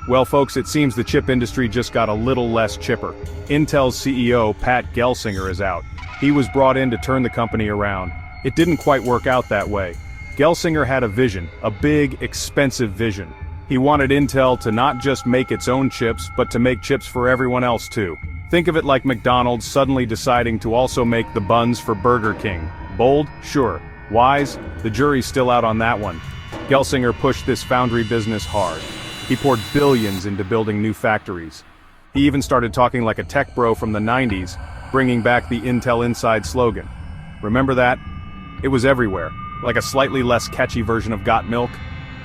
Well folks, it seems the chip industry just got a little less chipper. Intel's CEO Pat Gelsinger is out. He was brought in to turn the company around. It didn't quite work out that way. Gelsinger had a vision, a big, expensive vision. He wanted Intel to not just make its own chips, but to make chips for everyone else too. Think of it like McDonald's suddenly deciding to also make the buns for Burger King. Bold? Sure. Wise? The jury's still out on that one. Gelsinger pushed this foundry business hard. He poured billions into building new factories. He even started talking like a tech bro from the 90s, bringing back the Intel Inside slogan. Remember that? It was everywhere, like a slightly less catchy version of Got Milk.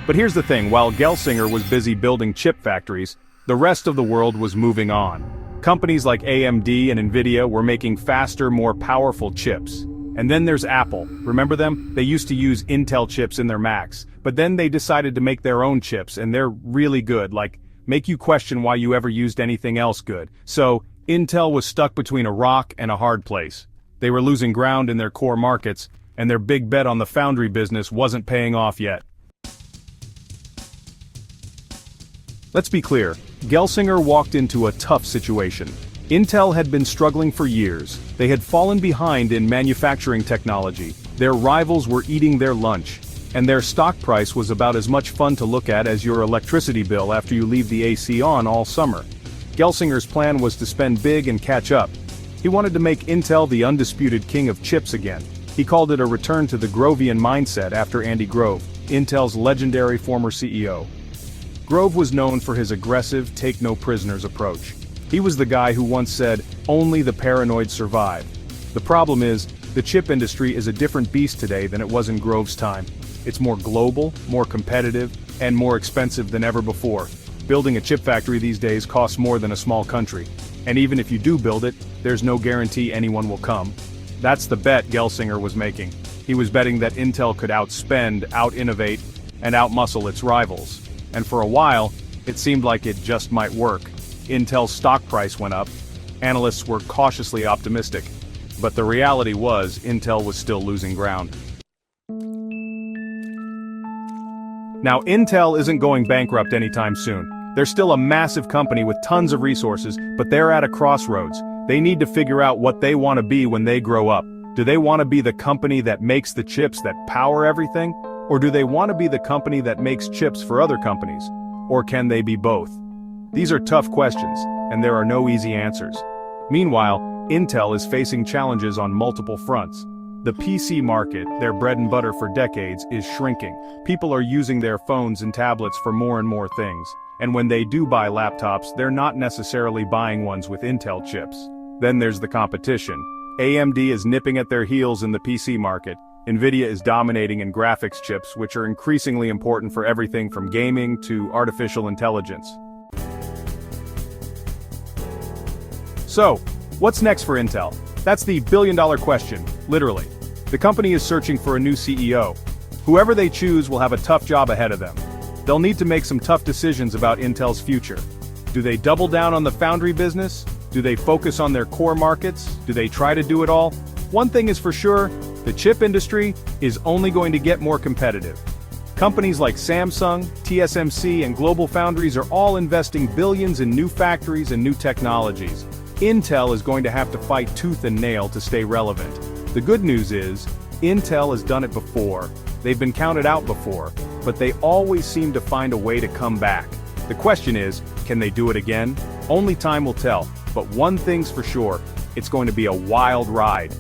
But here's the thing, while Gelsinger was busy building chip factories, the rest of the world was moving on. Companies like AMD and Nvidia were making faster, more powerful chips. And then there's Apple. Remember them? They used to use Intel chips in their Macs, but then they decided to make their own chips, and they're really good, like, make you question why you ever used anything else good. So, Intel was stuck between a rock and a hard place. They were losing ground in their core markets, and their big bet on the foundry business wasn't paying off yet. Let's be clear, Gelsinger walked into a tough situation. Intel had been struggling for years. They had fallen behind in manufacturing technology. Their rivals were eating their lunch. And their stock price was about as much fun to look at as your electricity bill after you leave the AC on all summer. Gelsinger's plan was to spend big and catch up. He wanted to make Intel the undisputed king of chips again. He called it a return to the Grovian mindset after Andy Grove, Intel's legendary former CEO. Grove was known for his aggressive, take-no-prisoners approach. He was the guy who once said, "Only the paranoid survive." The problem is, the chip industry is a different beast today than it was in Grove's time. It's more global, more competitive, and more expensive than ever before. Building a chip factory these days costs more than a small country. And even if you do build it, there's no guarantee anyone will come. That's the bet Gelsinger was making. He was betting that Intel could outspend, out-innovate, and outmuscle its rivals. And for a while, it seemed like it just might work. Intel's stock price went up. Analysts were cautiously optimistic. But the reality was, Intel was still losing ground. Now, Intel isn't going bankrupt anytime soon. They're still a massive company with tons of resources, but they're at a crossroads. They need to figure out what they want to be when they grow up. Do they want to be the company that makes the chips that power everything? Or do they want to be the company that makes chips for other companies? Or can they be both? These are tough questions, and there are no easy answers. Meanwhile, Intel is facing challenges on multiple fronts. The PC market, their bread and butter for decades, is shrinking. People are using their phones and tablets for more and more things. And when they do buy laptops, they're not necessarily buying ones with Intel chips. Then there's the competition. AMD is nipping at their heels in the PC market. Nvidia is dominating in graphics chips, which are increasingly important for everything from gaming to artificial intelligence. So, what's next for Intel? That's the billion-dollar question, literally. The company is searching for a new CEO. Whoever they choose will have a tough job ahead of them. They'll need to make some tough decisions about Intel's future. Do they double down on the foundry business? Do they focus on their core markets? Do they try to do it all? One thing is for sure, the chip industry is only going to get more competitive. Companies like Samsung, TSMC, and Global Foundries are all investing billions in new factories and new technologies. Intel is going to have to fight tooth and nail to stay relevant. The good news is, Intel has done it before. They've been counted out before, but they always seem to find a way to come back. The question is, can they do it again? Only time will tell, but one thing's for sure, it's going to be a wild ride.